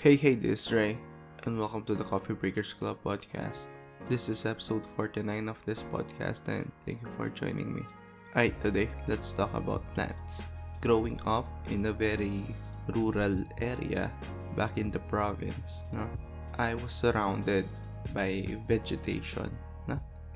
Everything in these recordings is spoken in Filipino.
Hey, this is Drei, and welcome to the Coffee Breakers Club podcast. This is episode 49 of this podcast, and thank you for joining me. Alright, today, let's talk about plants. Growing up in a very rural area back in the province, I was surrounded by vegetation.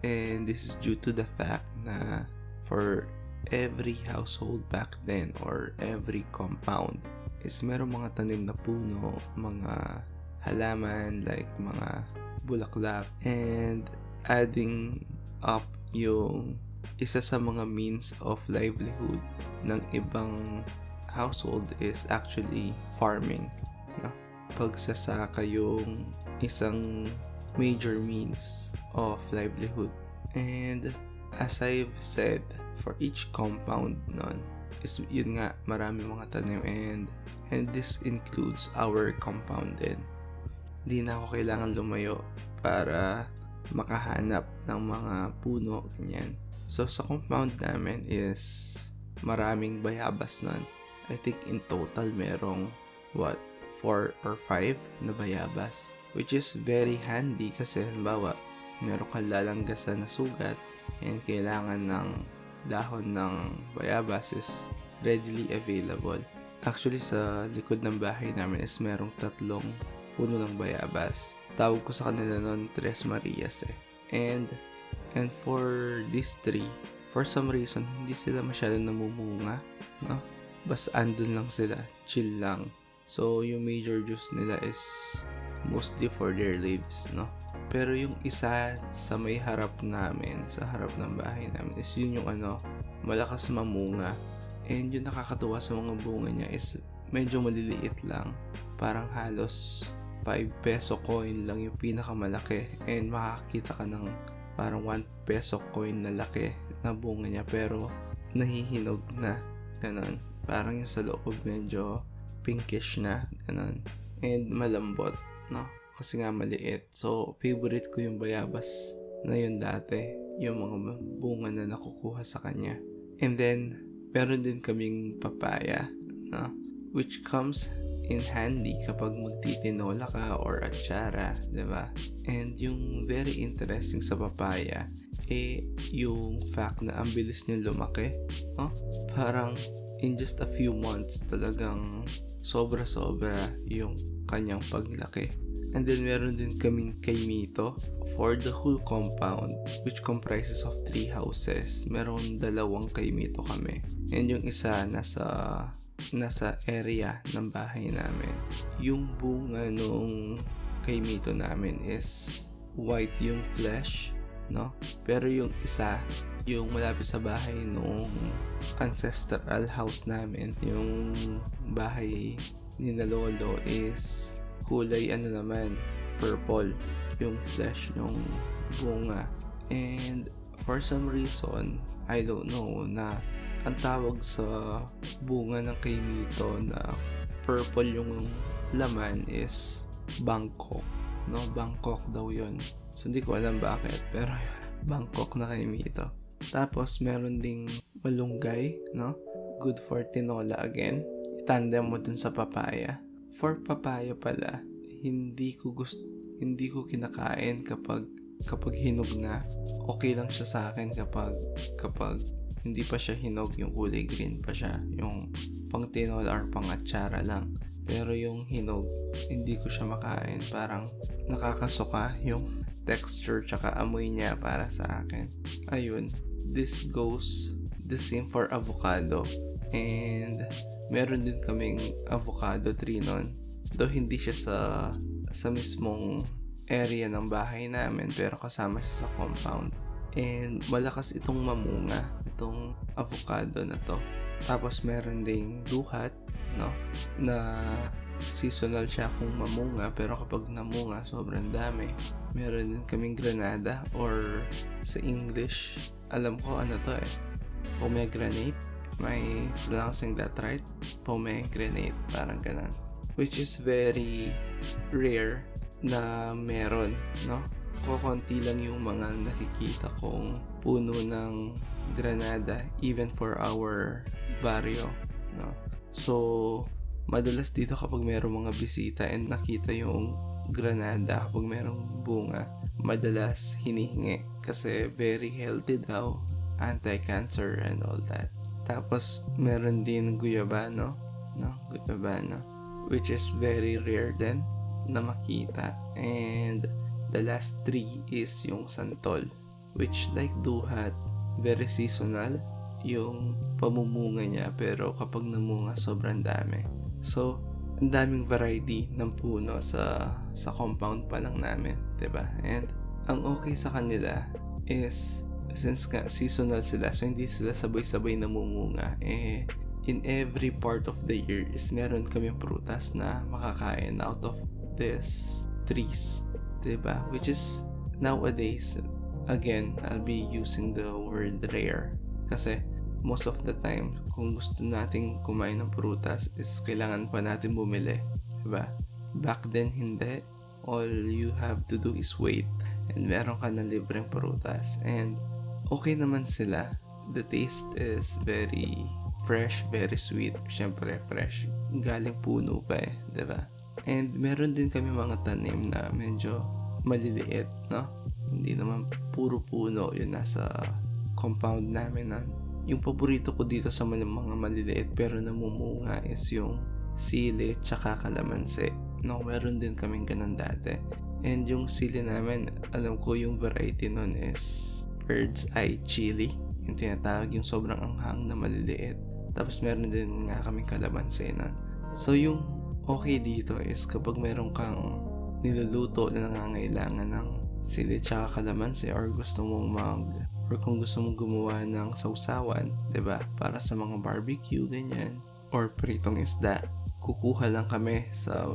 And this is due to the fact na for every household back then or every compound is merong mga tanim na puno, mga halaman like mga bulaklak, and adding up yung isa sa mga means of livelihood ng ibang household is actually farming. Pagsasaka yung isang major means of livelihood. And as I've said, for each compound nun is yun nga, marami mga tanim, and this includes our compound din. Hindi na ako kailangan lumayo para makahanap ng mga puno, ganyan. So sa compound namin is maraming bayabas nun. I think in total merong 4 or 5 na bayabas, which is very handy kasi halimbawa meron kang lalanggasan na sugat and kailangan ng dahon ng bayabas is readily available. Actually, sa likod ng bahay namin is merong 3 puno ng bayabas. Tawag ko sa kanila noon Tres Marias And for these 3, for some reason, hindi sila masyadong namumunga, Basta andun lang sila, chill lang. So, yung major use nila is mostly for their leaves, Pero yung isa sa may harap namin, sa harap ng bahay namin, is yun yung malakas mamunga. And yung nakakatuwa sa mga bunga niya is medyo maliliit lang. Parang halos 5 peso coin lang yung pinakamalaki. And makakita ka ng parang 1 peso coin na laki na bunga niya. Pero nahihinog na, ganon. Parang yung sa loob medyo pinkish na, ganon. And malambot, kasi nga maliit. So, favorite ko yung bayabas na yun dati. Yung mga bunga na nakukuha sa kanya. And then, meron din kaming papaya, which comes in handy kapag magtitinola ka or atsara, diba? And yung very interesting sa papaya, yung fact na ang bilis niya lumaki. Parang in just a few months, talagang sobra-sobra yung kanyang paglaki. And then meron din kaming kaimito for the whole compound, which comprises of 3 houses. Meron 2 kaimito kami. And yung isa nasa area ng bahay namin. Yung bunga nung kaimito namin is white yung flesh, Pero yung isa, yung malapit sa bahay nung ancestral house namin, yung bahay ni na lolo, is kulay naman, purple yung flesh ng bunga. And for some reason, I don't know, na ang tawag sa bunga ng kaimito na purple yung laman is Bangkok. Bangkok daw yun. So hindi ko alam bakit, pero Bangkok na kaimito. Tapos meron ding malunggay, good for tinola again. Itandem mo dun sa papaya. For papaya pala, hindi ko kinakain kapag hinog na. Okay lang siya sa akin kapag hindi pa siya hinog, yung kulay green pa siya, yung pang tinola or pang atsara lang. Pero yung hinog, hindi ko siya makain. Parang nakakasuka yung texture tsaka amoy niya para sa akin. Ayun, this goes the same for avocado. And meron din kaming avocado tree nun. Though hindi siya sa mismong area ng bahay namin, pero kasama siya sa compound. And malakas itong mamunga, itong avocado na to. Tapos meron ding duhat, na seasonal siya kung mamunga, pero kapag namunga, sobrang dami. Meron din kaming granada, or sa English, alam ko to pomegranate. Am I pronouncing that right? Pomegranate, parang ganun. Which is very rare na meron, Kukunti lang yung mga nakikita kong puno ng granada, even for our barrio, So, madalas dito kapag merong mga bisita and nakita yung granada kapag merong bunga, madalas hinihingi kasi very healthy daw, anti-cancer and all that. Tapos meron din guyabano, no? Guyabano, which is very rare din na makita. And the last tree is yung santol, which like duhat, very seasonal yung pamumunga niya, pero kapag namunga sobrang dami. So, ang daming variety ng puno sa compound pa lang namin, 'di ba? And ang okay sa kanila is since nga seasonal sila, so hindi sila sabay-sabay namumunga, in every part of the year is meron kaming prutas na makakain out of these trees, 'di ba? Which is nowadays, again, I'll be using the word rare kasi most of the time kung gusto nating kumain ng prutas is kailangan pa natin bumili, 'di ba? Back then hindi, all you have to do is wait and meron ka ng libreng prutas, and okay naman sila. The taste is very fresh, very sweet. Syempre fresh, galing puno pa 'di ba? And meron din kami mga tanim na medyo maliliit, no? Hindi naman puro puno yun nasa compound namin na. Yung paborito ko dito sa mga maliliit pero namumunga is yung sili tsaka kalamansi, no? Meron din kaming ganun dati. And yung sili namin, alam ko yung variety nun is bird's eye chili, yung tinatawag, yung sobrang anghang na maliliit. Tapos meron din nga kaming kalamansi nun. So yung okay dito is kapag meron kang niluluto na nangangailangan ng sili tsaka kalamansi, or gusto mong or kung gusto mong gumawa ng sausawan, 'di ba? Para sa mga barbecue ganyan, or pritong isda, kukuha lang kami sa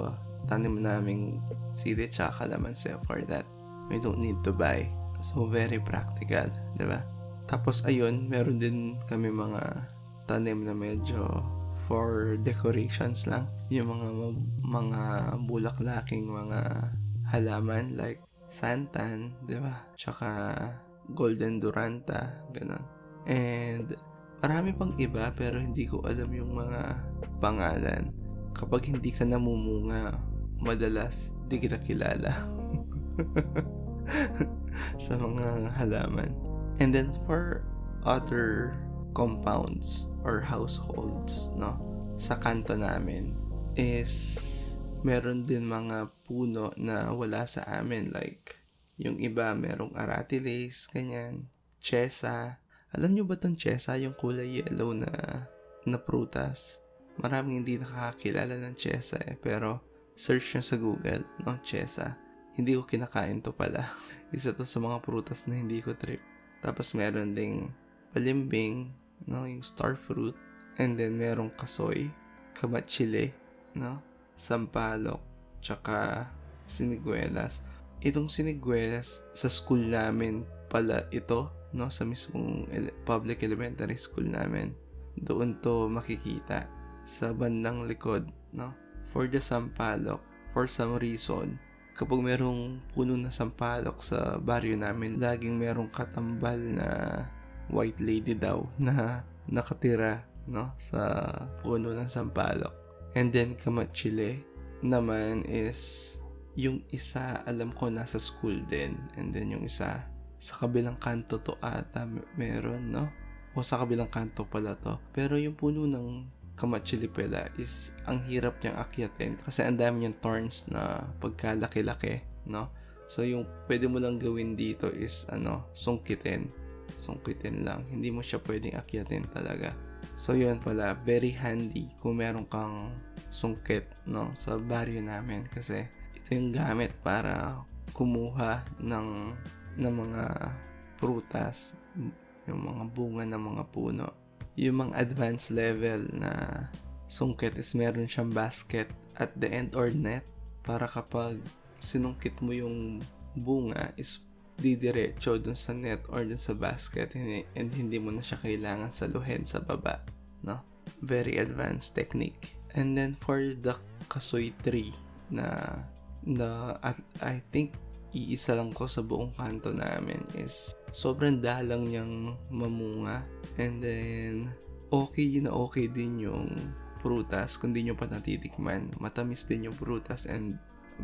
tanim naming sili tsaka kalamansi for that. We don't need to buy. So very practical, 'di ba? Tapos ayun, meron din kami mga tanim na medyo for decorations lang. Yung mga bulaklaking mga halaman like santan, 'di ba? Tsaka golden duranta, gano'n. And marami pang iba pero hindi ko alam yung mga pangalan. Kapag hindi ka namumunga, madalas di kita kilala sa mga halaman. And then for other compounds or households, no, sa kanto namin is meron din mga puno na wala sa amin, like yung iba merong aratiles, ganyan, chesa. Alam nyo ba tong chesa, yung kulay yellow na prutas? Maraming hindi nakakakilala ng chesa pero search nyo sa Google, no, chesa. Hindi ko kinakain to pala. Isa to sa mga prutas na hindi ko trip. Tapos meron ding balimbing, no, yung star fruit. And then merong kasoy, kamatsili, no, sampalok, tsaka siniguelas. Itong siniguelas sa school namin pala ito, no, sa mismong public elementary school namin. Doon to makikita sa bandang likod, no. For the sampalok, for some reason, kapag merong puno na sampalok sa baryo namin, laging merong katambal na white lady daw na nakatira, no, sa puno ng sampalok. And then kamatsili naman is yung isa, alam ko nasa school din, and then yung isa sa kabilang kanto to ata meron, no, o sa kabilang kanto pala to. Pero yung puno ng kamatsili pala is ang hirap niyang akyatin kasi ang dami niyang thorns na pagkalaki-laki, no. So yung pwede mo lang gawin dito is sungkitin lang, hindi mo siya pwedeng akyatin talaga. So yun pala, very handy kung meron kang sungkit, no, sa baryo namin, kasi ito yung gamit para kumuha ng mga prutas, yung mga bunga ng mga puno. Yung mga advanced level na sungkit is meron siyang basket at the end or net, para kapag sinungkit mo yung bunga is didiretso dun sa net or dun sa basket, and hindi mo na siya kailangan saluhin sa baba, no? Very advanced technique. And then for the kasoy tree na I think iisa lang ko sa buong kanto namin is sobrang dalang niyang mamunga, and then okay din yung prutas, kung di nyo pa natitikman, matamis din yung prutas and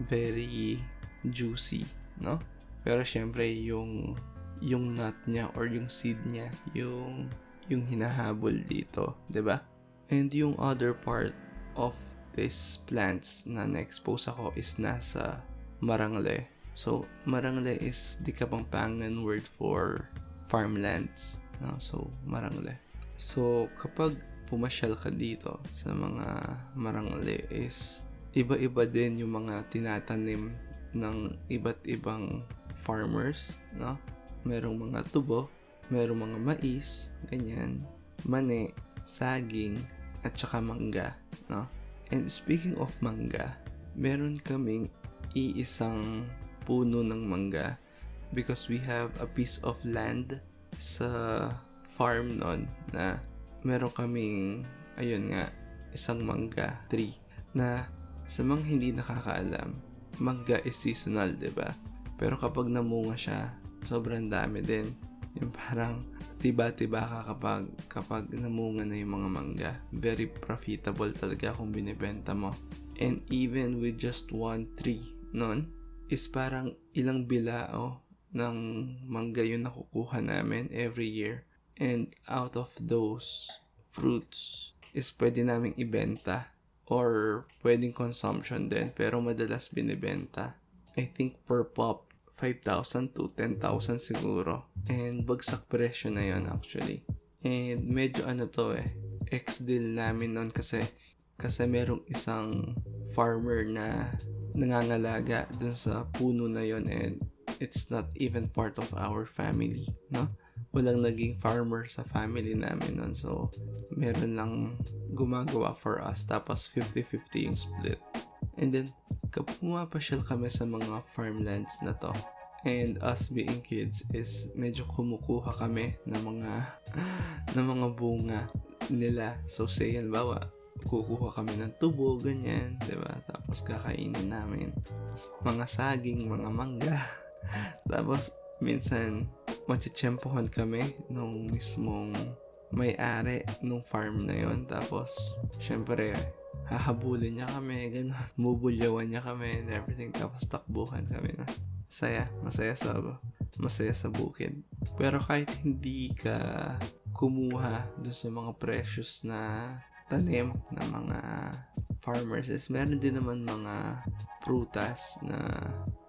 very juicy, no? Pero syempre yung nut niya or yung seed niya, yung hinahabol dito, 'di ba? And yung other part of these plants na na-expose ako is nasa Marangle. So, Marangle is the Kapampangan word for farmlands, no? So, Marangle. So, kapag pumasyal ka dito sa mga Marangle is iba-iba din yung mga tinatanim ng iba't ibang farmers, no? Merong mga tubo, merong mga mais, ganyan, mani, saging, at saka mangga, no? And speaking of mangga, meron kaming iisang puno ng mangga because we have a piece of land sa farm nun na meron kaming, ayun nga, isang mangga tree na sa mga hindi nakakaalam, mangga is seasonal, diba? Pero kapag namunga siya, sobrang dami din. Yung parang tiba-tiba ka kapag namunga na yung mga mangga. Very profitable talaga kung binibenta mo. And even with just one tree nun, is parang ilang bilao ng mangga yung nakukuha namin every year. And out of those fruits is pwede naming ibenta or pwedeng consumption din, pero madalas binibenta. I think per pop 5,000 to 10,000 siguro. And bagsak presyo na yun actually. And medyo ex-deal namin nun kasi merong isang farmer na nangangalaga dun sa puno na yun and it's not even part of our family, no? Walang naging farmer sa family namin nun. So, meron lang gumagawa for us. Tapos, 50-50 yung split. And then, kapag pumapasyal kami sa mga farmlands na to, and us being kids is medyo kumukuha kami ng mga bunga nila. So, say, halimbawa, kukuha kami ng tubo, ganyan, diba? Tapos, kakainin namin mga saging, mga mangga. Tapos, minsan, machichempohan kami nung mismong may-ari nung farm na yon. Tapos, syempre, hahabulin niya kami, gano'n. Mubulyawan niya kami and everything. Tapos, takbuhan kami na. Masaya sa bukid. Pero kahit hindi ka kumuha dun sa mga precious na tanim ng mga farmers, is meron din naman mga prutas na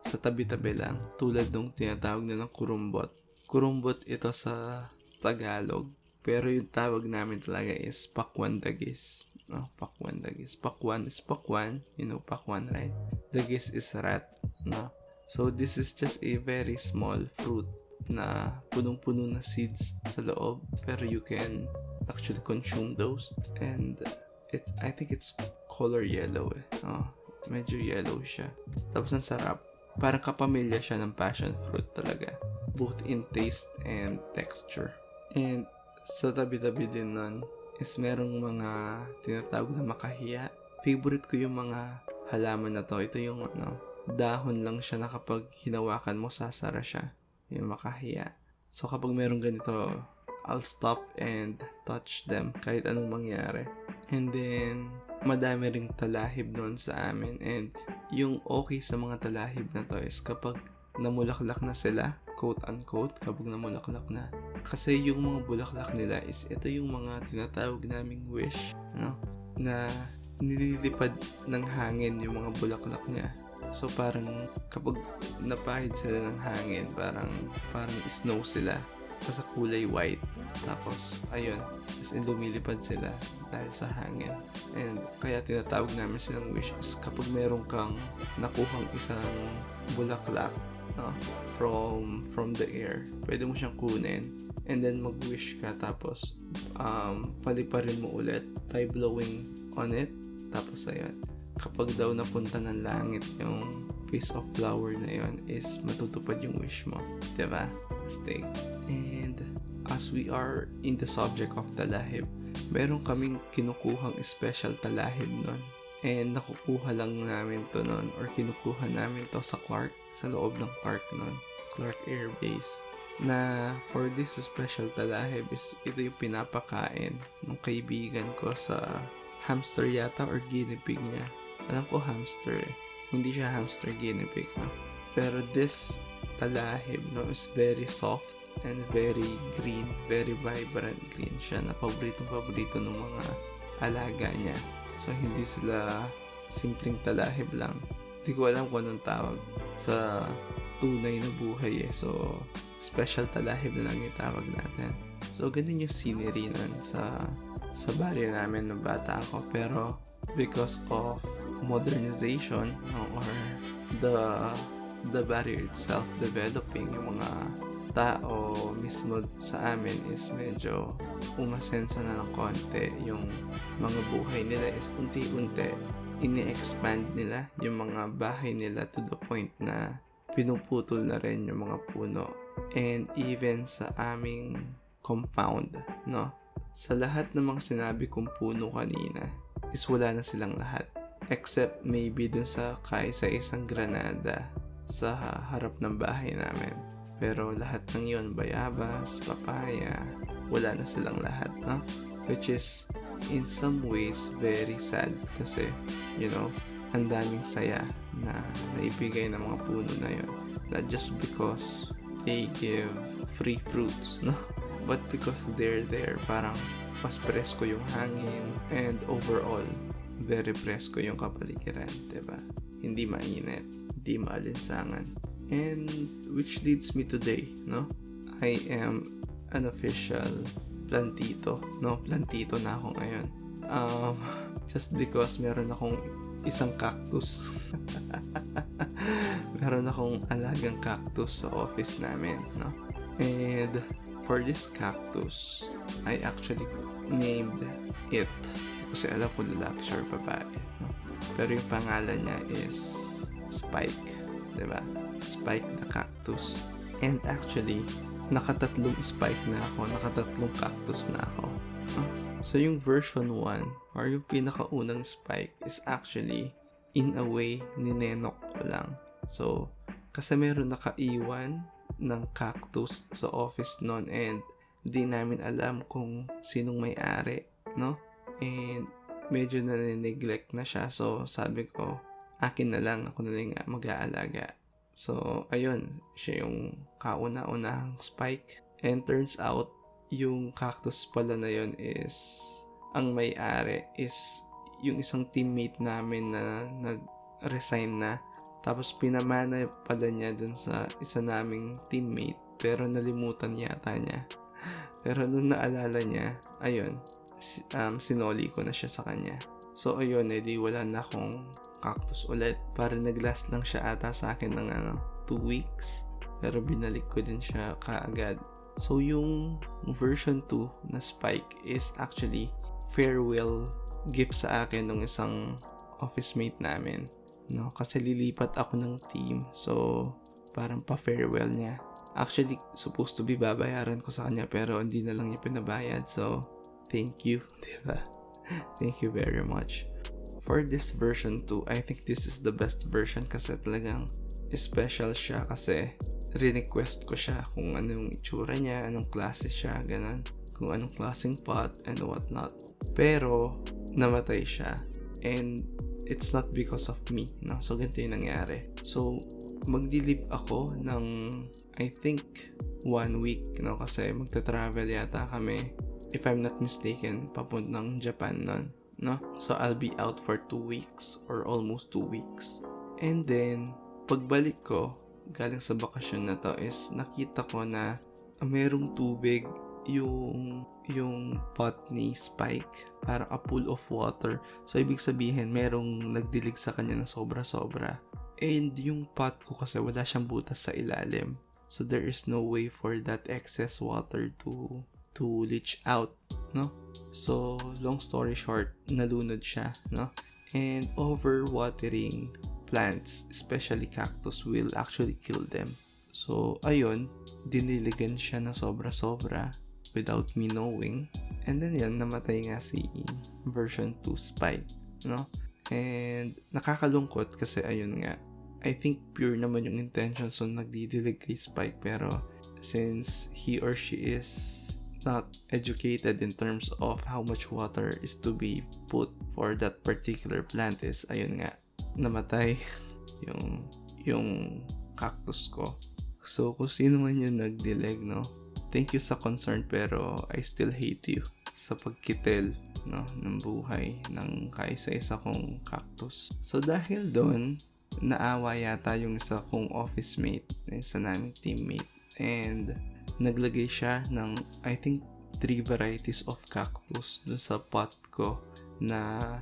sa tabi-tabi lang, tulad nung tinatawag na ng kurumbot. Kurumbot ito sa Tagalog, pero yung tawag namin talaga is pakwan dagis. No, pakwan dagis. Pakwan is pakwan, you know pakwan, right? Dagis is rat, no? So this is just a very small fruit na punong-puno na seeds sa loob, pero you can actually consume those. And I think it's color yellow medyo yellow siya. Tapos ang sarap. Parang kapamilya siya ng passion fruit talaga. Both in taste and texture. And sa tabi-tabi din nun is merong mga tinatawag na makahiya. Favorite ko yung mga halaman na to. Ito yung dahon lang siya na kapag hinawakan mo, sasara siya. Yung makahiya. So kapag merong ganito, I'll stop and touch them kahit anong mangyari. And then, madami ring talahib noon sa amin. And yung okay sa mga talahib na to is kapag namulaklak na sila, quote-unquote, kapag namulaklak na. Kasi yung mga bulaklak nila is ito yung mga tinatawag naming wish, no? Na nililipad ng hangin yung mga bulaklak niya. So parang kapag napahid sila ng hangin, parang snow sila. Sa kulay white. Tapos, ayun. As in, lumilipad sila dahil sa hangin. And kaya tinatawag namin silang wish is kapag meron kang nakuhang isang bulaklak from the air, pwede mo siyang kunin and then mag-wish ka. Tapos, paliparin mo ulit by blowing on it. Tapos, ayun. Kapag daw napunta ng langit yung piece of flower na yon, is matutupad yung wish mo, diba? Stay. And as we are in the subject of talahib, meron kaming kinukuhang special talahib nun. And nakukuha lang namin to nun, or kinukuha namin to sa Clark, sa loob ng Clark nun, Clark Air Base. Na for this special talahib is ito yung pinapakain ng kaibigan ko sa hamster yata or guinea pig niya. Alam ko hamster eh. Hindi siya hamster, guinea pig, no? Pero this talahib, no, is very soft and very green, very vibrant green siya na paborito ng mga alaga niya. So hindi sila simpleng talahib lang. Hindi ko alam kung anong tawag sa tunay na buhay eh. So special talahib na lang yung tawag natin. So ganun yung scenery nun sa barrio namin nung bata ako. Pero because of modernization, no, or the barrio itself developing, yung mga tao mismo sa amin is medyo umasenso na ng konti. Yung mga buhay nila is unti-unti ini-expand nila yung mga bahay nila to the point na pinuputol na rin yung mga puno. And even sa aming compound, no, sa lahat ng mga sinabi kong puno kanina is wala na silang lahat, except maybe dun sa kaisa-isang granada sa harap ng bahay namin. Pero lahat ng yun, bayabas, papaya, wala na silang lahat, no? Which is in some ways very sad kasi, you know, ang daming saya na naibigay ng mga puno na yun. Not just because they give free fruits, no? But because they're there, parang mas presko yung hangin, and overall, very presko yung kapaligiran, diba? Hindi mainit, hindi maalinsangan. And which leads me today, no? I am an official plantito, no? Plantito na ako ngayon. Just because meron akong isang cactus. Meron akong alagang cactus sa office namin, no? And for this cactus, I actually named it. Kasi alam ko lalaki siya or babae, no? Pero yung pangalan niya is Spike, diba? Spike the cactus. And actually, nakatatlong spike na ako, nakatatlong cactus na ako, no? So yung version 1 or yung pinakaunang spike is actually in a way ninenok ko lang. So kasi meron nakaiwan ng cactus sa office noon and di namin alam kung sinong may-ari, no? And medyo na-neglect na siya. So sabi ko, akin na lang, ako na lang mag-aalaga. So ayun, siya yung kauna-unahang spike. And turns out, yung cactus pala na yun is, ang may-ari is yung isang teammate namin na nag-resign na. Tapos pinamana pala niya dun sa isa naming teammate, pero nalimutan yata niya. Pero nung naalala niya, ayun, sinoli ko na siya sa kanya. So ayun, edi wala na akong cactus ulit. Parang nag-last lang siya ata sa akin ng 2 weeks. Pero binalik ko din siya kaagad. So yung version 2 na spike is actually farewell gift sa akin ng isang office mate namin, no? Kasi lilipat ako ng team. So parang pa-farewell niya. Actually, supposed to be babayaran ko sa kanya pero hindi na lang niya pinabayad. So thank you, diba? Thank you very much. For this version 2, I think this is the best version kasi talagang special siya kasi request ko siya kung anong itsura niya, anong klase siya, ganun. Kung anong klaseng pot and whatnot. Pero, namatay siya. And it's not because of me, no? So, ganito yung nangyari. So, magdi-leave ako ng, I think, 1 week, no? Kasi magta-travel yata kami, if I'm not mistaken, papuntang Japan nun, no? So, I'll be out for 2 weeks or almost 2 weeks. And then, pagbalik ko, galing sa bakasyon na to is nakita ko na merong tubig yung pot ni Spike, para a pool of water. So ibig sabihin merong nagdilig sa kanya na sobra-sobra. And yung pot ko kasi wala siyang butas sa ilalim. So there is no way for that excess water to leach out, no? So long story short, nalunod siya, no? And overwatering plants, especially cactus, will actually kill them. So, ayun, diniligan siya na sobra-sobra without me knowing. And then yan, namatay nga si version 2 Spike, no? And nakakalungkot kasi ayun nga, I think pure naman yung intention so nagdidilig kay Spike, pero since he or she is not educated in terms of how much water is to be put for that particular plant is, ayun nga, namatay yung cactus ko. So, kung sino man yung nagdileg, no, thank you sa concern, pero I still hate you sa pagkitil, no, ng buhay ng kaisa-isa kong cactus. So, dahil doon, naawa yata yung isa kong office mate, isa naming teammate, and naglagay siya ng, I think, 3 varieties of cactus dun sa pot ko na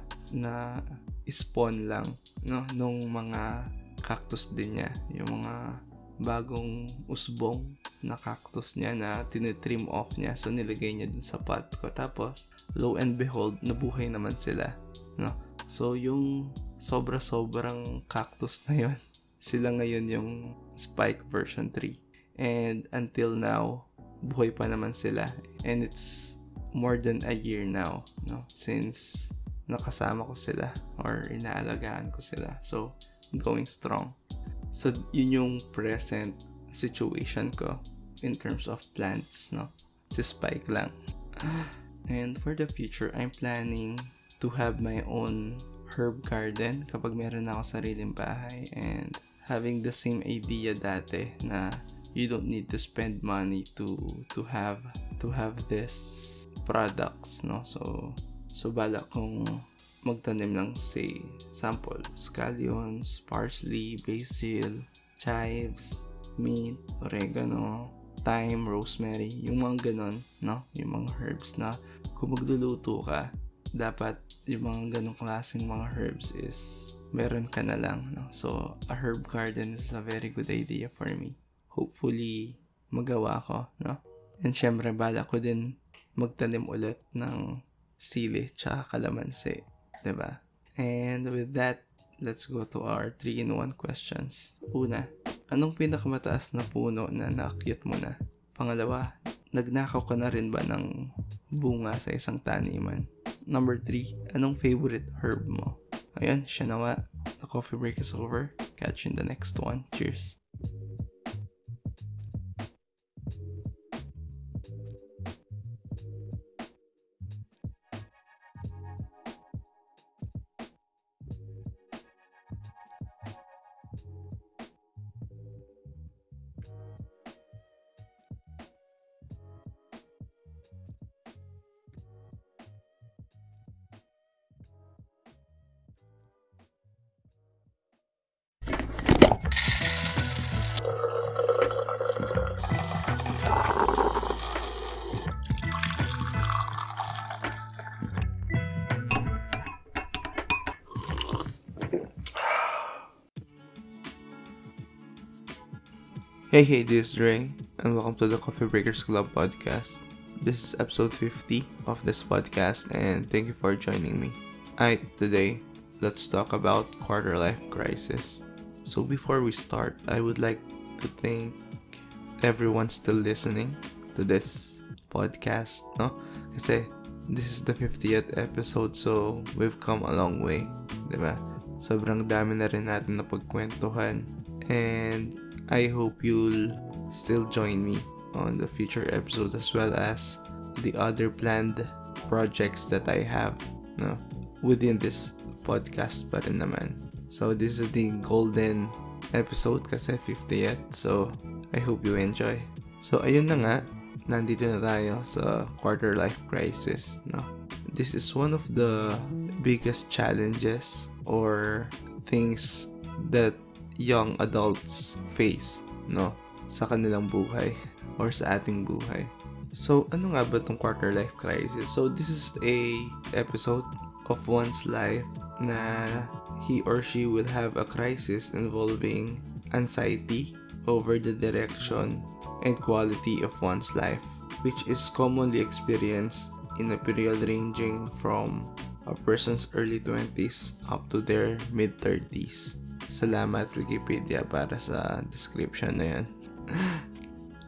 spawn lang, no, nung mga cactus din niya, yung mga bagong usbong na cactus niya na tinitrim off niya, so nilagay niya dun sa pot ko. Tapos lo and behold, nabuhay naman sila, no? So yung sobrang cactus na yun, sila ngayon yung spike version 3, and until now buhay pa naman sila, and it's more than a year now, no, since nakasama ko sila or inaalagaan ko sila. So going strong. So, yun yung present situation ko in terms of plants, no? Si Spike lang. And for the future, I'm planning to have my own herb garden kapag meron ako sariling bahay, and having the same idea dati na you don't need to spend money to have this products, no? So balak kong magtanim ng, say, sample, scallions, parsley, basil, chives, mint, oregano, thyme, rosemary, yung mga ganon, no? Yung mga herbs na kung magluluto ka, dapat yung mga ganong klaseng mga herbs is meron ka na lang, no? So, a herb garden is a very good idea for me. Hopefully, magawa ko, no? And syempre, balak ko din magtanim ulit ng sili tsaka kalamansi. Diba? And with that, let's go to our 3-in-1 questions. Una, anong pinakamataas na puno na naakyat mo na? Pangalawa, nagnakaw ka na rin ba ng bunga sa isang taniman? Number 3, anong favorite herb mo? Ayun, siya nawa. The coffee break is over. Catch you in the next one. Cheers! Hey, this is Drei, and welcome to the Coffee Breakers Club podcast. This is episode 50 of this podcast, and thank you for joining me. Today, let's talk about quarter life crisis. So before we start, I would like to thank everyone still listening to this podcast, no? Kasi this is the 50th episode, so we've come a long way, diba? Sobrang dami na rin natin napagkwentuhan, and I hope you'll still join me on the future episodes, as well as the other planned projects that I have, no, within this podcast pa rin naman. So this is the golden episode kasi 50th, so I hope you enjoy. So ayun na nga, nandito na tayo sa quarter life crisis, no? This is one of the biggest challenges or things that young adults face, no, sa kanilang buhay or sa ating buhay. So, ano nga ba itong quarter life crisis? So, this is a episode of one's life na he or she will have a crisis involving anxiety over the direction and quality of one's life, which is commonly experienced in a period ranging from a person's early 20s up to their mid-30s. Salamat Wikipedia para sa description na yan.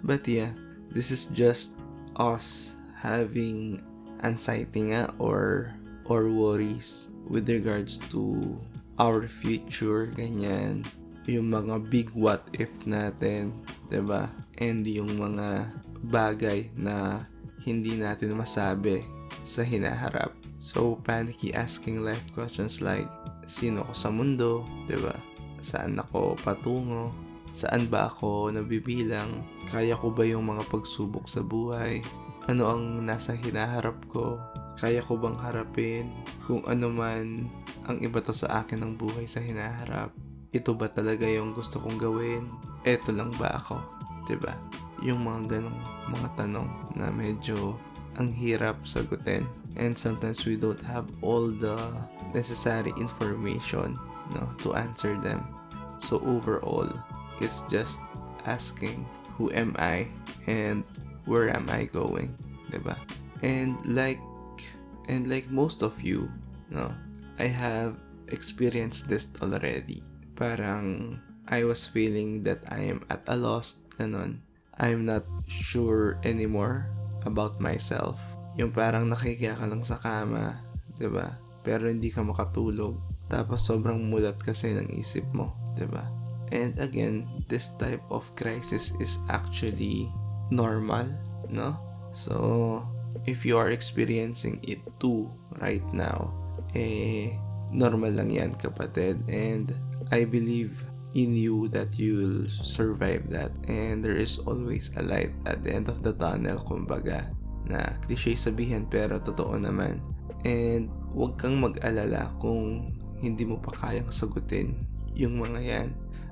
But yeah, this is just us having anxiety nga or worries with regards to our future, ganyan. Yung mga big what if natin, diba? And yung mga bagay na hindi natin masabi sa hinaharap. So panicky asking life questions like, sino ako sa mundo, diba? Saan ako patungo? Saan ba ako nabibilang? Kaya ko ba yung mga pagsubok sa buhay? Ano ang nasa hinaharap ko? Kaya ko bang harapin? Kung ano man ang iba to sa akin ng buhay sa hinaharap, ito ba talaga yung gusto kong gawin? Eto lang ba ako? Diba? Yung mga ganong mga tanong na medyo ang hirap sagutin. And sometimes we don't have all the necessary information, no, to answer them. So overall, it's just asking, who am I and where am I going? Diba? And like most of you, no, I have experienced this already. Parang I was feeling that I am at a loss, ganon. I'm not sure anymore about myself. Yung parang nakikiya ka lang sa kama, 'di ba? Pero hindi ka makatulog. Tapos sobrang mulat kasi ng isip mo, 'di ba? And again, this type of crisis is actually normal, no? So, if you are experiencing it too right now, normal lang yan, kapatid. And I believe in you that you'll survive that, and there is always a light at the end of the tunnel, kumbaga, na cliche sabihin pero totoo naman. And huwag kang mag-alala kung hindi mo pa kayang sagutin yung mga yan.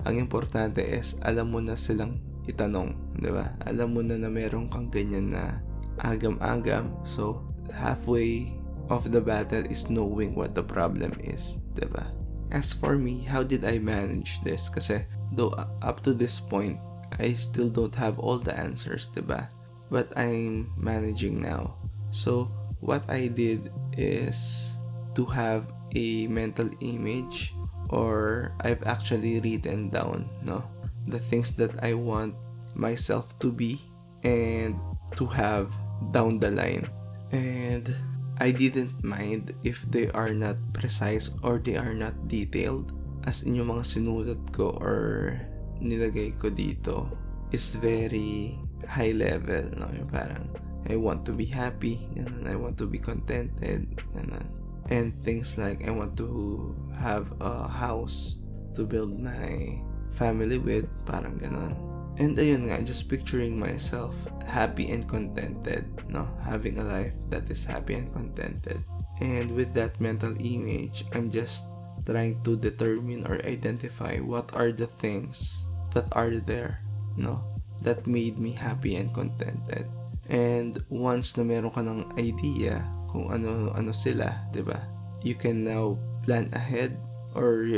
Ang importante is alam mo na silang itanong, di ba? Alam mo na meron kang ganyan na agam-agam. So halfway of the battle is knowing what the problem is, di ba? As for me, how did I manage this? Kasi though up to this point, I still don't have all the answers, diba? But I'm managing now. So what I did is to have a mental image, or I've actually written down, no, the things that I want myself to be and to have down the line. And I didn't mind if they are not precise or they are not detailed. As in, yung mga sinulat ko or nilagay ko dito is very high level, no? Yung parang, I want to be happy, ganun. I want to be contented, ganun. And things like, I want to have a house to build my family with, parang ganun. And ayun nga, just picturing myself happy and contented, no? Having a life that is happy and contented. And with that mental image, I'm just trying to determine or identify what are the things that are there, no? That made me happy and contented. And once na meron ka ng idea kung ano sila, 'di ba? You can now plan ahead, or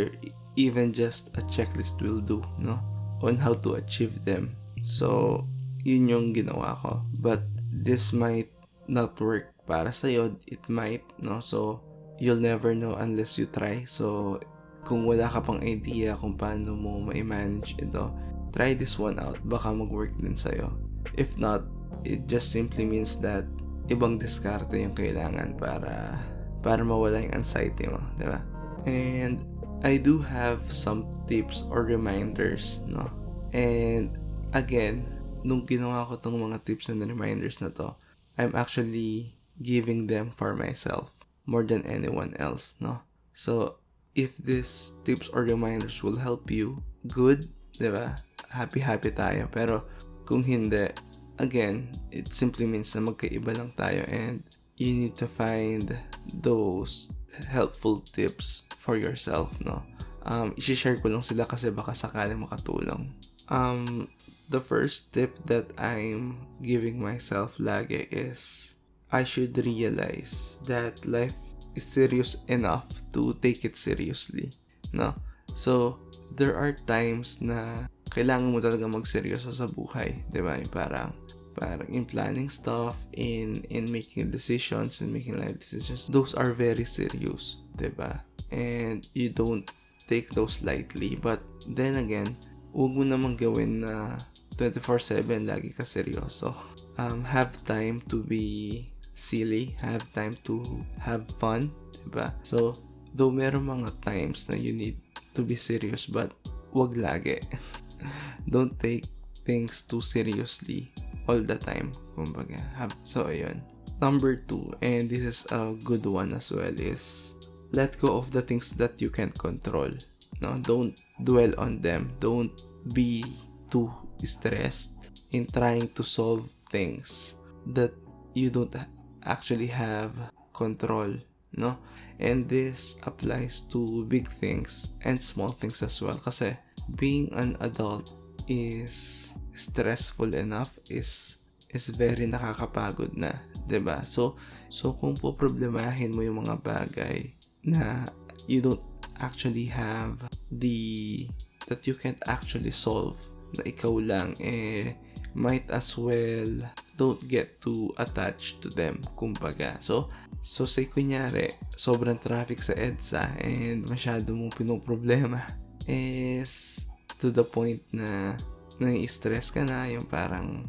even just a checklist will do, no? On how to achieve them. So, yun yung ginawa ko. But this might not work para sa'yo. It might, no? So, you'll never know unless you try. So, kung wala ka pang idea kung paano mo ma-manage ito, try this one out. Baka mag-work din sa'yo. If not, it just simply means that ibang diskarte yung kailangan para mawala yung anxiety mo, di ba? And I do have some tips or reminders, no? And again, nung ginawa ko tong mga tips and reminders na to, I'm actually giving them for myself more than anyone else, no? So, if these tips or reminders will help you, good, diba? Happy tayo. Pero kung hindi, again, it simply means na magkaiba lang tayo, and you need to find those helpful tips for yourself, no? I-share ko lang sila kasi baka sakaling makatulong. The first tip that I'm giving myself lagi is I should realize that life is serious enough to take it seriously, no? So, there are times na kailangan mo talaga magseryoso sa buhay, di ba? Parang in planning stuff, in making decisions, and making life decisions, those are very serious, diba? And you don't take those lightly. But then again, huwag mo namang gawin na 24/7 lagi ka seryoso. Have time to be silly, have time to have fun, diba? So, though meron mga times na you need to be serious, but wag lagi. Don't take things too seriously all the time, kumbaga. So, ayun. Number 2, and this is a good one as well, is let go of the things that you can't control. No, don't dwell on them. Don't be too stressed in trying to solve things that you don't actually have control, no? And this applies to big things and small things as well, kasi being an adult is stressful enough, is very nakakapagod na, 'di ba? So kung poproblemahin mo yung mga bagay na you don't actually have that you can't actually solve, na ikaw lang, might as well don't get too attached to them, kumbaga. So say kunyari sobrang traffic sa EDSA and masyado mong pinoproblema, is to the point na nai-stress ka na, yung parang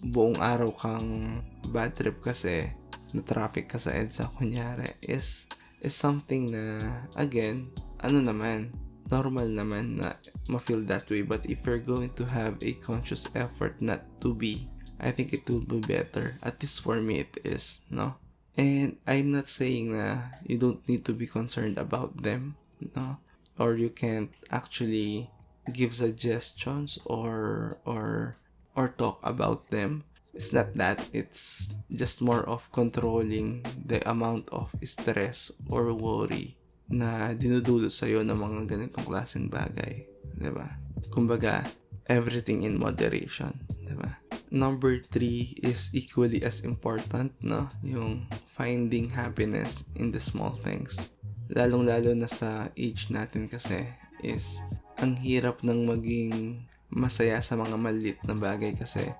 buong araw kang bad trip kasi na traffic ka sa EDSA kunyari, is something na, again, normal naman na ma-feel that way. But if you're going to have a conscious effort not to be, I think it will be better. At least for me it is, no? And I'm not saying na you don't need to be concerned about them, no? Or you can't actually give suggestions or talk about them. It's not that. It's just more of controlling the amount of stress or worry na dinudulot sa'yo ng mga ganitong klaseng bagay, diba? Kumbaga, everything in moderation, diba? Number 3 is equally as important, no? Yung finding happiness in the small things. Lalong-lalo na sa age natin kasi, is ang hirap ng maging masaya sa mga maliit na bagay kasi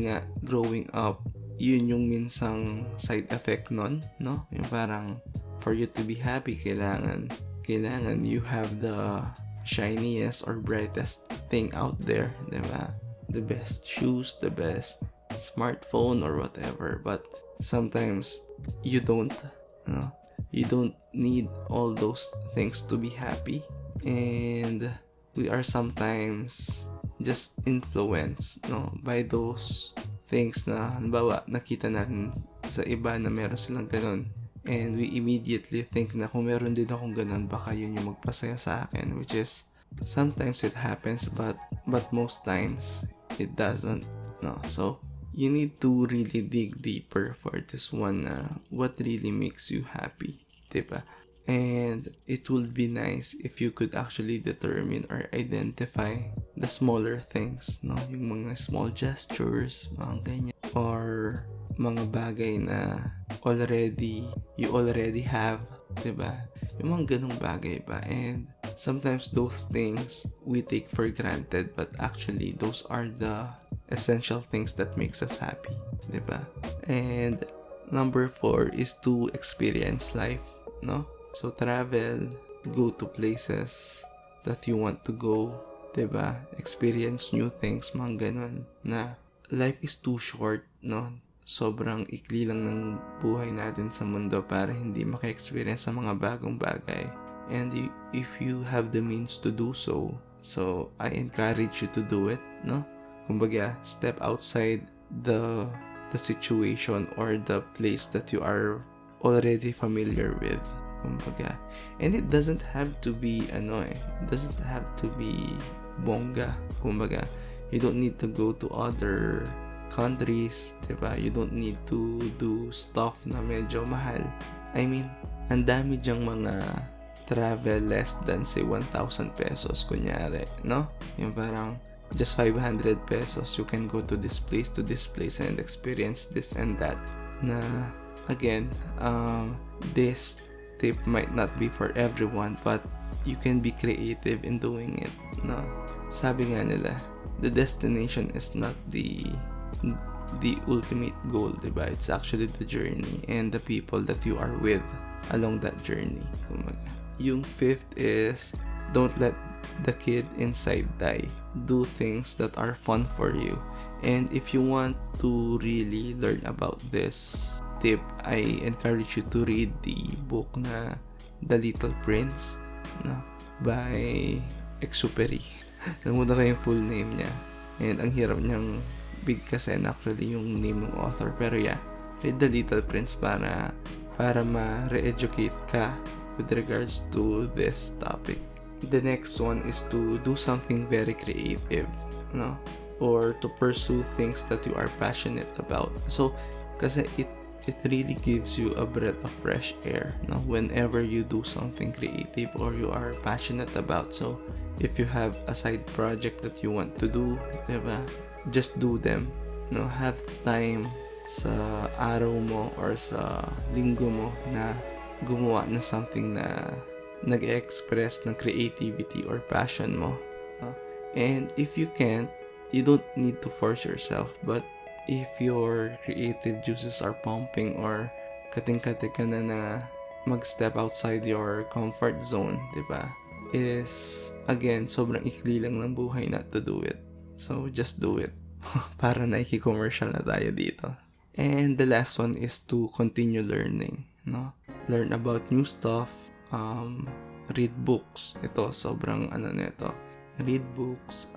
nga growing up, yun yung minsang side effect nun, no? Yung parang for you to be happy, kailangan you have the shiniest or brightest thing out there, diba? The best shoes, the best smartphone or whatever. But sometimes you don't need all those things to be happy, and we are sometimes just influenced, no, by those things na halimbawa nakita natin sa iba na meron silang ganun, and we immediately think na kung meron din akong ganun, baka yun yung magpasaya sa akin, which is sometimes it happens, but most times it doesn't, no? So you need to really dig deeper for this one, what really makes you happy, diba? And it would be nice if you could actually determine or identify the smaller things, no? Yung mga small gestures, mga ganyan, or mga bagay na you already have, diba? Yung mga ganong bagay ba? And sometimes those things we take for granted, but actually those are the essential things that makes us happy, diba? And number 4 is to experience life, no? So travel, go to places that you want to go, diba? Experience new things, mga ganon, na life is too short, no? Sobrang ikli lang ng buhay natin sa mundo para hindi maka-experience sa mga bagong bagay. And if you have the means to do so I encourage you to do it, no? Kumbaga, step outside the situation or the place that you are already familiar with, kumbaga. And it doesn't have to be it doesn't have to be bongga, kumbaga. You don't need to go to other countries, diba? You don't need to do stuff na medyo mahal. I mean, ang dami dyang mga travel less than say 1,000 pesos kunyari, no? Yung parang just 500 pesos you can go to this place and experience this and that. Na again, this tip might not be for everyone, but you can be creative in doing it, no? Sabi nga nila, the destination is not the ultimate goal, diba? It's actually the journey and the people that you are with along that journey, kumbaga. Yung 5th is don't let the kid inside die. Do things that are fun for you. And if you want to really learn about this tip, I encourage you to read the book na The Little Prince, no, by Exupery. Namuda ko yung full name niya, and ang hirap niyang big kasi actually yung name ng author, pero yeah, Read The Little Prince para ma-re-educate ka with regards to this topic. The next one is to do something very creative, no? Or to pursue things that you are passionate about. So, kasi it really gives you a breath of fresh air, no? Whenever you do something creative or you are passionate about. So, if you have a side project that you want to do, diba? Just do them, no? Have time sa araw mo or sa linggo mo na gumawa ng something na nag-express ng creativity or passion mo. And if you can't, you don't need to force yourself. But if your creative juices are pumping or kating-kate ka na mag-step outside your comfort zone, diba? Is, again, sobrang ikli lang ng buhay not to do it. So, just do it. Para naiki-commercial na tayo dito. And the last one is to continue learning, no? Learn about new stuff, read books. Ito, sobrang nito. Read books,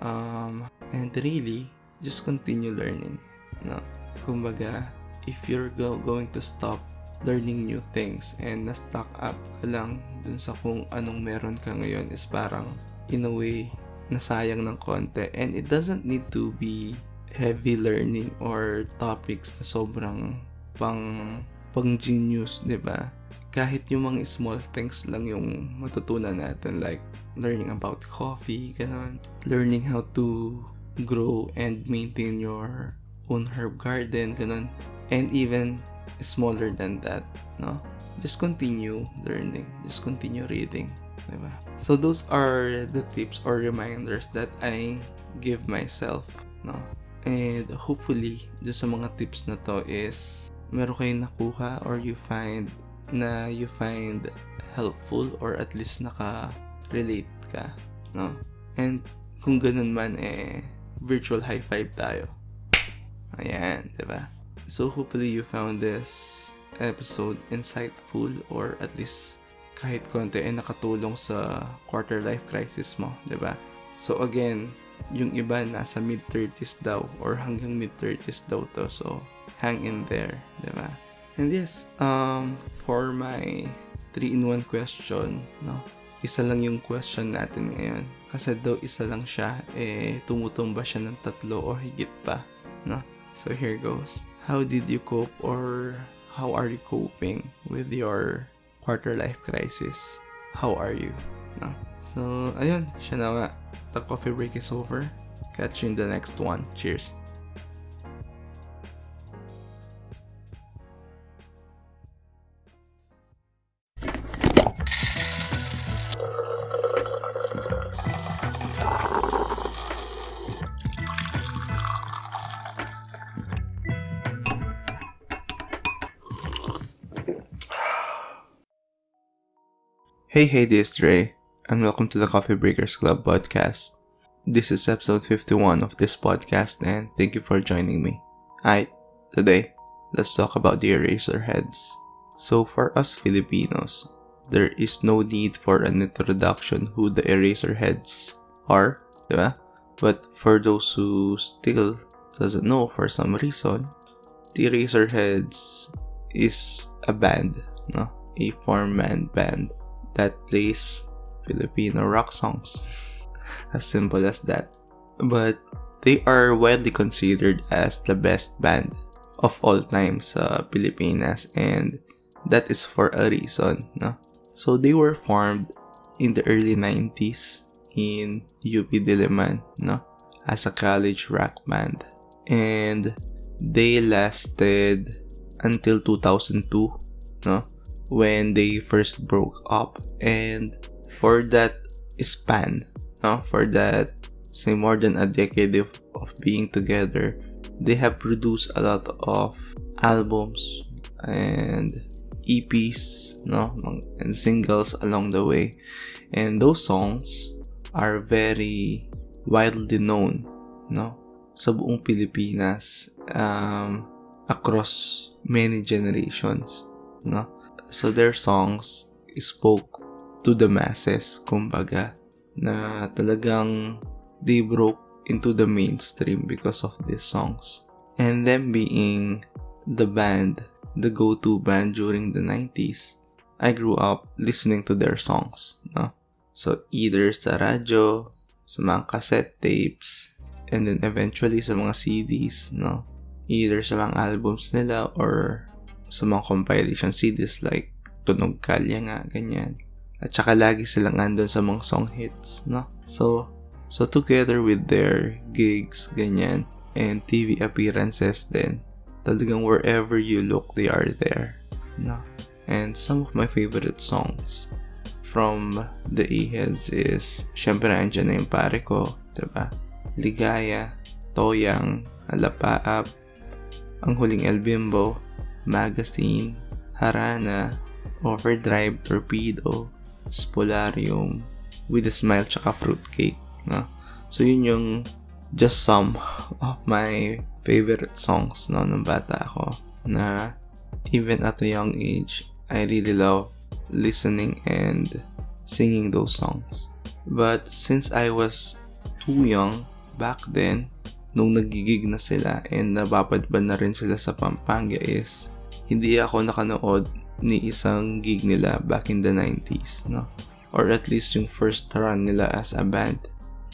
and really, just continue learning, no? Kumbaga, if you're going to stop learning new things and na-stuck up ka lang dun sa kung anong meron ka ngayon, is parang, in a way, nasayang ng konti. And it doesn't need to be heavy learning or topics na sobrang pang genius, diba? Kahit yung mga small things lang yung matutunan natin, like learning about coffee, ganun. Learning how to grow and maintain your own herb garden, ganun. And even smaller than that, no? Just continue learning, just continue reading, diba? So those are the tips or reminders that I give myself, no? And hopefully, doon sa mga tips na to is meron kayong nakuha or you find helpful or at least naka-relate ka, no? And kung ganun man, virtual high five tayo. Ayan, diba? So hopefully you found this episode insightful or at least kahit konti nakatulong sa quarter life crisis mo, diba? So again, yung iba nasa mid-30s daw or hanggang mid-30s daw to. So, hang in there, diba? And yes, for my 3-in-1 question, no? Isa lang yung question natin ngayon. Kasi daw isa lang siya, tumutumba siya ng 3 o higit pa, no? So, here goes. How did you cope or how are you coping with your quarter life crisis? How are you? No? So, ayun, siya na nga. The coffee break is over. Catch you in the next one. Cheers. Hey, this is Drei, and welcome to the Coffee Breakers Club podcast. This is episode 51 of this podcast, and thank you for joining me. Alright, today, let's talk about the Eraserheads. So for us Filipinos, there is no need for an introduction who the Eraserheads are, diba? But for those who still doesn't know for some reason, the Eraserheads is a band, no? A four-man band that plays Filipino rock songs. As simple as that. But they are widely considered as the best band of all time sa Pilipinas, and that is for a reason, no? So they were formed in the early 90s in UP Diliman, no? As a college rock band. And they lasted until 2002, no? When they first broke up. And for that span, no, for that say more than a decade of being together, they have produced a lot of albums and EPs, no, and singles along the way. And those songs are very widely known, no, sa buong Pilipinas, across many generations, no. So their songs spoke to the masses, kumbaga, na talagang they broke into the mainstream because of these songs. And them being the band the go-to band during the 90s, I grew up listening to their songs, no? So, either sa radyo, sa mga cassette tapes, and then eventually sa mga CDs, no? Either sa mga albums nila or sa mga compilation CDs like Tunog Kalye nga, ganyan. At saka lagi silang andun sa mga song hits, no? So together with their gigs, ganyan, and TV appearances din, talagang wherever you look, they are there, no? And some of my favorite songs from the Eraserheads is, syempre andyan na yung pare ko, diba? Ligaya, Toyang, Alapaap, Ang Huling El Bimbo, Magazine, Harana, Overdrive, Torpedo, Spolarium, With a Smile, tsaka Fruitcake, no? So yun yung just some of my favorite songs, no, nung bata ako, na even at a young age, I really love listening and singing those songs. But since I was too young back then, nung nagigig na sila and napapadpad na rin sila sa Pampanga, is hindi ako nakanood ni isang gig nila back in the 90s, no? Or at least yung first run nila as a band.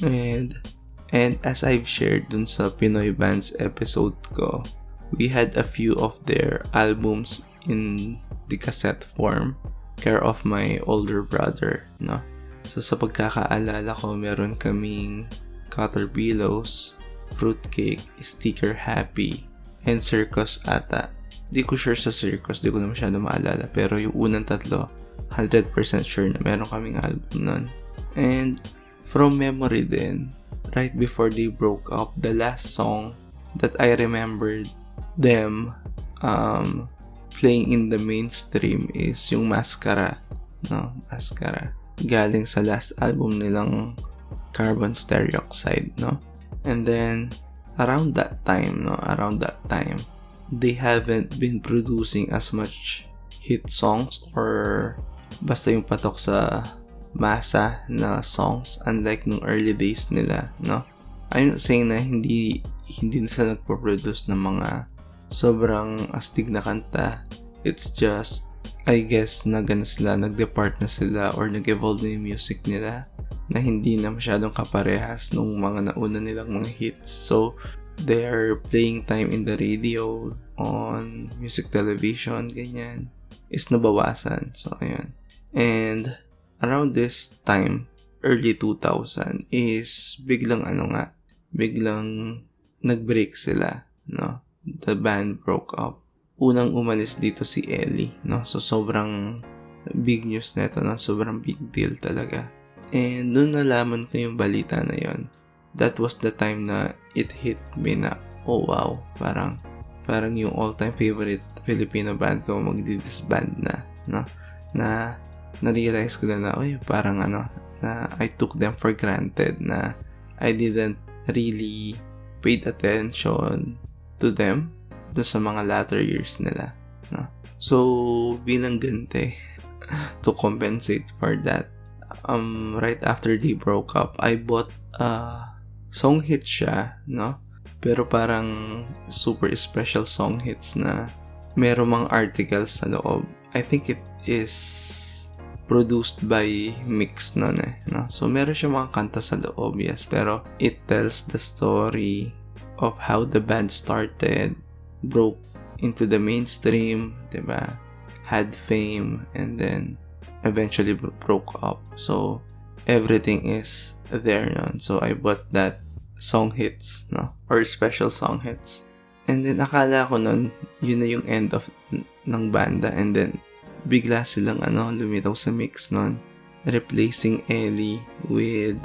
And as I've shared dun sa Pinoy Bands episode ko, we had a few of their albums in the cassette form, care of my older brother, no? So sa pagkakaalala ko, meron kaming Caterpillars, Fruitcake, Sticker Happy, and Circus ata. Di ko sure sa Circus, di ko na masyado maalala, pero yung unang tatlo, 100% sure na meron kaming album nun. And from memory din, right before they broke up, the last song that I remembered them playing in the mainstream is yung Mascara, no? Mascara. Galing sa last album nilang Carbon Stereoxide, no? And then around that time, they haven't been producing as much hit songs or basta yung patok sa masa na songs, unlike nung early days nila, no? I'm not saying na hindi na sila nagpo-produce ng mga sobrang astig na kanta. It's just, I guess, nag-depart na sila or nag-evolve na yung music nila na hindi na masyadong kaparehas nung mga nauna nilang mga hits. So, their playing time in the radio, on music television, ganyan, is nabawasan. So, ayun. And around this time, early 2000, is biglang nag-break sila, no? The band broke up. Unang umalis dito si Ellie, no? So sobrang big news nito, no? Sobrang big deal talaga. And nung nalaman ko yung balita na yon, that was the time na it hit me na, oh wow, parang yung all-time favorite Filipino band ko magdi-disband na, no? Na na-realize ko na parang na I took them for granted, na I didn't really paid attention to them doon sa mga latter years nila, no? So bilang ganti to compensate for that, right after they broke up, I bought song hit siya, no? Pero parang super special song hits na meron mga articles sa loob. I think it is produced by Mix no? So meron siya mga kanta sa loob, yes, pero it tells the story of how the band started, broke into the mainstream, diba? Had fame, and then eventually broke up. So everything is there nun. So I bought that song hits, no? Or special song hits. And then akala ko nun, yun na yung end of ng banda, and then bigla silang lumitaw sa Mix nun, replacing Ellie with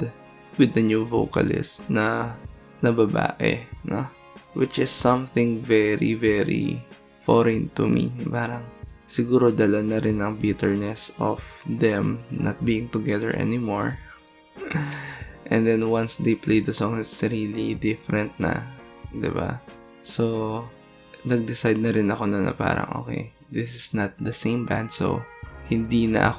the new vocalist na babae, no? Which is something very, very foreign to me. Parang siguro dala na rin ang bitterness of them not being together anymore. And then once they play the song, it's really different na, diba? So nag-decide na rin ako na parang okay, this is not the same band, so hindi na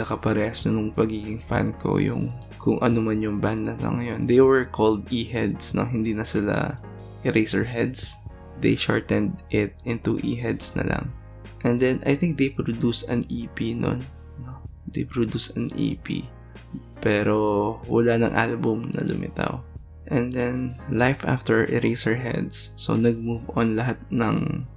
kaparehas nung pagiging fan ko yung kung ano man yung band na ngayon. They were called E-Heads, no? Hindi na sila Eraserheads. they shortened it into E-heads na lang. And then, I think they produced an EP nun. No? They produced an EP. Pero, wala ng album na lumitaw. And then, life after Eraserheads. So, nag-move on lahat ng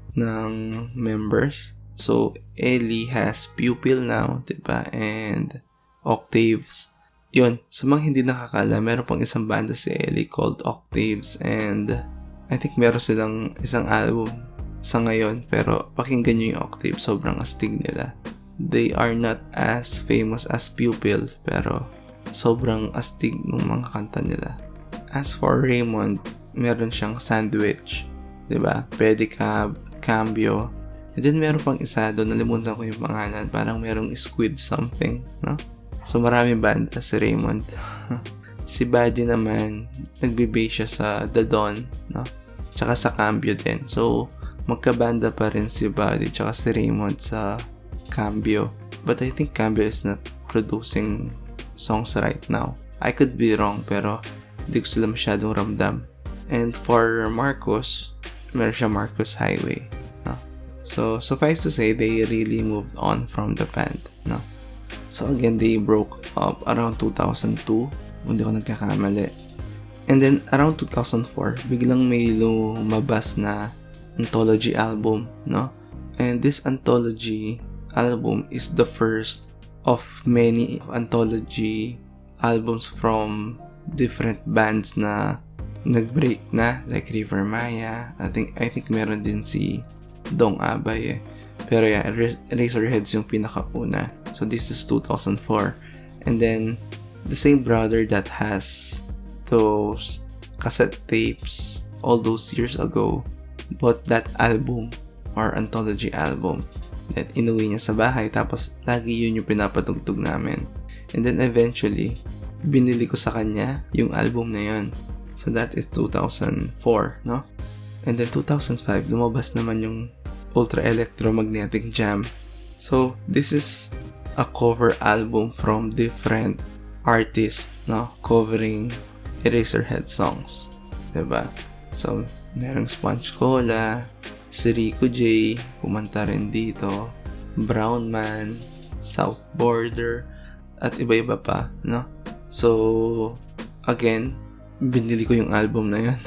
members. So, Ellie has Pupil now, diba? And Octaves. Yun, sa mga hindi nakakala, meron pang isang banda si Ellie called Octaves. And I think meron silang isang album sa ngayon. Pero pakinggan nyo yung Octave, sobrang astig nila. They are not as famous as Pupil, pero sobrang astig ng mga kanta nila. As for Raymond, meron siyang Sandwich, diba? Pedicab, Cambio. And then meron pang isa doon, nalimutan ko yung pangalan. Parang merong Squid something, no? So maraming banda si Raymond. Si Buddy naman, nagbe-base siya sa The Dawn, no? Tsaka sa Cambio din. So, magkabanda pa rin si Buddy tsaka si Raymond sa Cambio. But I think Cambio is not producing songs right now. I could be wrong, pero hindi ko sila masyadong ramdam. And for Marcos, meron siya Marcos Highway, no? So, suffice to say, they really moved on from the band, no? So again, they broke up around 2002, hindi ko nagkakamali. And then, around 2004, biglang may lumabas na anthology album, no? And this anthology album is the first of many anthology albums from different bands na nag-break na, like River Maya. I think meron din si Dong Abay eh. Pero yeah, Eraserheads yung pinakauna. So this is 2004. And then, the same brother that has those cassette tapes all those years ago bought that album or anthology album. Then, inuwi niya sa bahay. Tapos, lagi yun yung pinapatugtog namin. And then, eventually, binili ko sa kanya yung album na yun. So, that is 2004, no? And then, 2005, lumabas naman yung Ultra Electromagnetic Jam. So, this is a cover album from different artists, no? Covering Eraserhead songs. Diba? So, merong Sponge Cola, si Rico J, kumanta rin dito, Brown Man, South Border, at iba-iba pa, no? So, again, binili ko yung album na yun.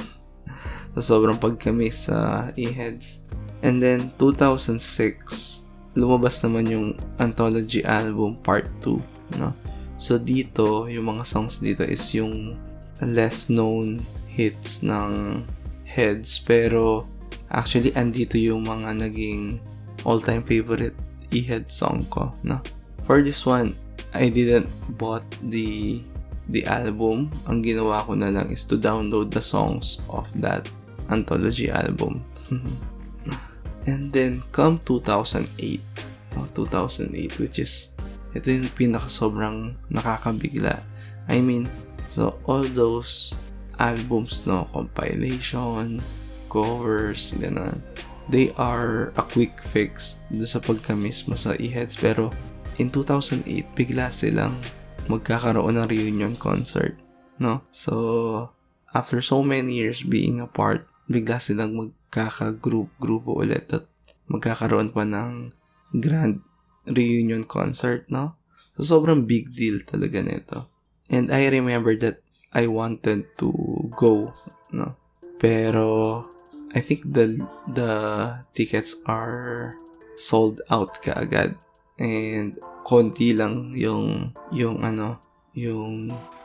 So, sobrang pagkamis sa E-heads. And then, 2006, lumabas naman yung anthology album part 2, no? So, dito, yung mga songs dito is yung less known hits ng Heads, pero actually, andito yung mga naging all-time favorite E-head song ko, no? For this one, I didn't bought the album. Ang ginawa ko na lang is to download the songs of that anthology album. And then, come 2008, which is, ito yung pinaka-sobrang nakakabigla. I mean, so all those albums, no, compilation, covers, gano'n, they are a quick fix doon sa pagka-miss mo sa E-heads. Pero, in 2008, bigla silang magkakaroon ng reunion concert, no? So, after so many years being apart, bigla silang magkaka-grupo ulit at magkakaroon pa ng grand reunion concert, no? So, sobrang big deal talaga nito. And I remember that I wanted to go, no? Pero, I think the tickets are sold out kaagad. And, konti lang yung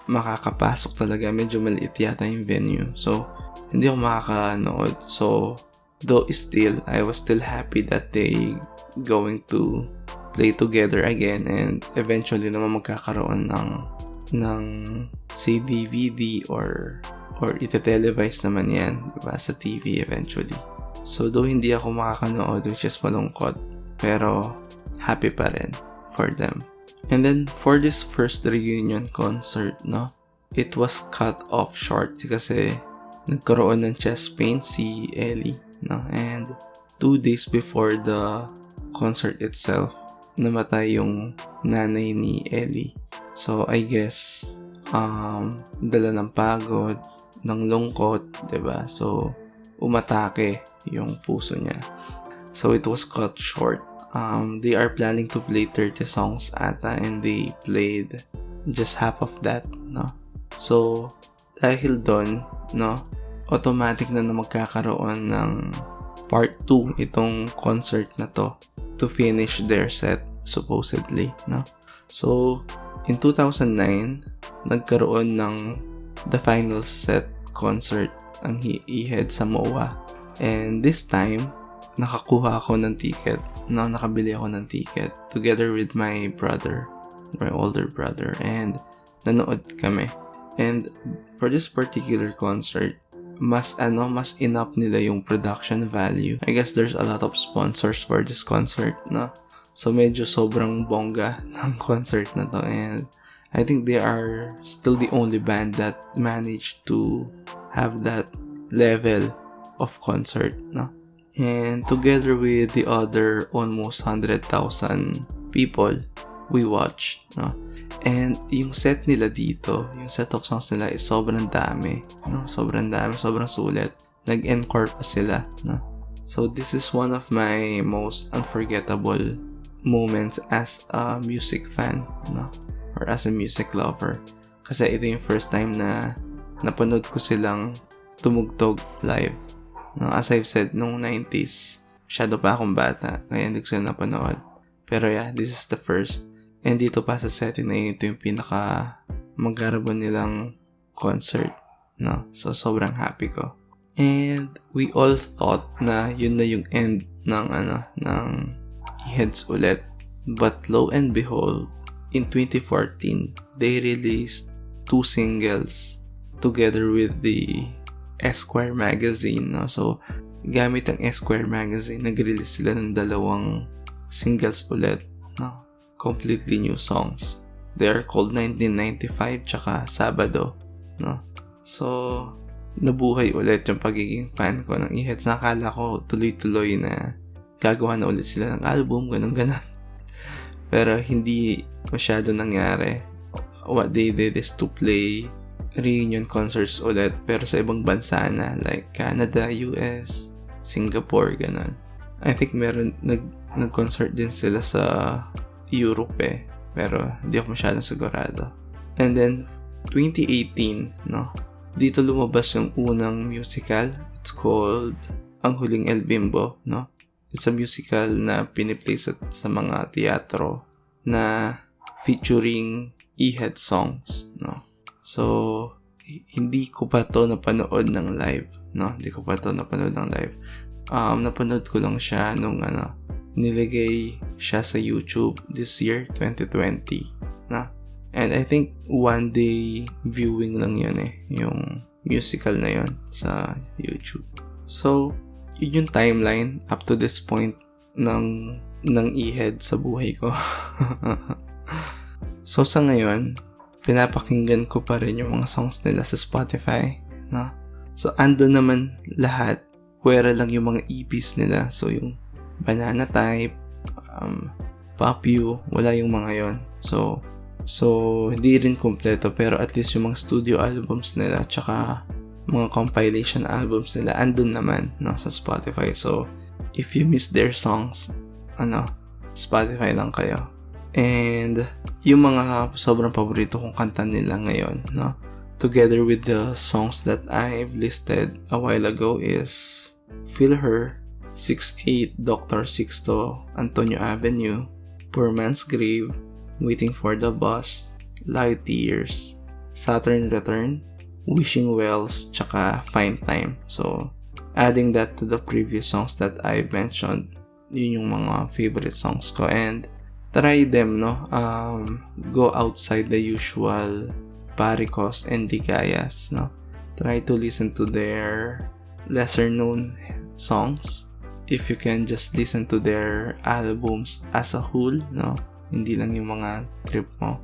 makakapasok talaga. Medyo maliit yata yung venue. So, hindi ako makakanood. So, though still, I was still happy that they going to play together again. And, eventually naman magkakaroon ng CD-DVD or ite-televise naman yan, diba, sa TV eventually. So, though hindi ako makakanood, which is malungkot, pero happy pa rin for them. And then, for this first reunion concert, no, it was cut off short kasi nagkaroon ng chest pain si Ellie, no, and 2 days before the concert itself, namatay yung nanay ni Ellie. So, I guess, dala ng pagod, ng lungkot, diba? So, umatake yung puso niya. So it was cut short. They are planning to play 30 songs ata and they played just half of that, no? So dahil doon, no, automatic na magkakaroon ng part 2 itong concert na to finish their set supposedly, no? So in 2009 nagkaroon ng the final set concert ang Eraserheads sa MOA, and this time nakakuha ako ng ticket, no, nakabili ako ng ticket together with my older brother, and nanood kami. And for this particular concert, mas enough nila yung production value. I guess there's a lot of sponsors for this concert, no? So medyo sobrang bongga ng concert na to, and I think they are still the only band that managed to have that level of concert, no? And together with the other almost 100,000 people, we watched, no? And yung set nila dito, yung set of songs nila is sobrang dami, no? Sobrang dami, sobrang sulit. Nag-encore pa sila, no? So this is one of my most unforgettable moments as a music fan, no? Or as a music lover. Kasi ito yung first time na napanood ko silang tumugtog live, no? As I've said, nung 90s, masyado pa akong bata, kaya hindi ko sila napanood. Pero yeah, this is the first. And dito pa sa setting na yun, ito yung pinaka magkarabon nilang concert, no? So sobrang happy ko. And we all thought na yun na yung end ng Eraserheads ulit. But lo and behold, in 2014, they released 2 singles together with the Esquire magazine, no? So gamit ang Esquire magazine, nag-release sila ng 2 singles ulit, no? Completely new songs. They are called 1995 tsaka Sabado, no? So nabuhay ulit yung pagiging fan ko ng Eraserheads. Nakala ko tuloy-tuloy na gagawa na ulit sila ng album, ganun. Pero hindi masyado nangyari. What they did is to play reunion concerts ulit, pero sa ibang bansa na, like Canada, US, Singapore, ganun. I think nag-concert din sila sa Europe pero hindi ako masyadong sigurado. And then 2018, no, dito lumabas yung unang musical. It's called Ang Huling El Bimbo, no? It's a musical na piniplay sa mga teatro na featuring Eraserheads songs, no? So hindi ko pa to napanood ng live, no? Napanood ko lang siya nung nilagay siya sa YouTube this year, 2020, na. And I think one day viewing lang yun yung musical na yun sa YouTube. So yun yung timeline up to this point ng Eraserheads sa buhay ko. So sa ngayon, pinapakinggan ko pa rin yung mga songs nila sa Spotify, no? So ando naman lahat, pwera lang yung mga EPs nila. So yung Banana Type, Pop You, wala yung mga yon. So hindi rin kompleto, pero at least yung mga studio albums nila tsaka mga compilation albums nila andun naman, no, sa Spotify. So if you miss their songs, Spotify lang kayo. And yung mga sobrang paborito kong kanta nila ngayon, no, together with the songs that I've listed a while ago is Feel Her, 6'8", Dr. Sixto, Antonio Avenue, Poor Man's Grave, Waiting for the Bus, Light Years, Saturn Return, Wishing Wells, tsaka Fine Time. So adding that to the previous songs that I mentioned, yun yung mga favorite songs ko. And try them, no? Go outside the usual Paricos and Digayas, no? Try to listen to their lesser known songs. If you can just listen to their albums as a whole, no? Hindi lang yung mga trip mo.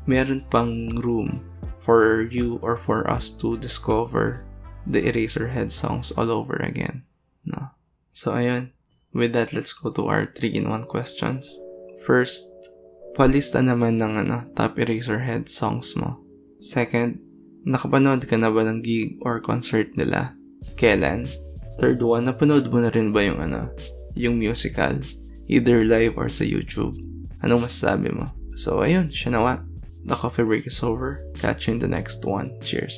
Meron pang room for you or for us to discover the Eraserheads songs all over again, no? So ayun, with that, let's go to our 3-in-1 questions. First, palista naman ng top Eraserheads songs mo. Second, nakapanood ka na ba ng gig or concert nila? Kailan? Third one, napanood mo na rin ba yung musical? Either live or sa YouTube. Anong masasabi mo? So ayun, siya na nga. The coffee break is over. Catch you in the next one. Cheers.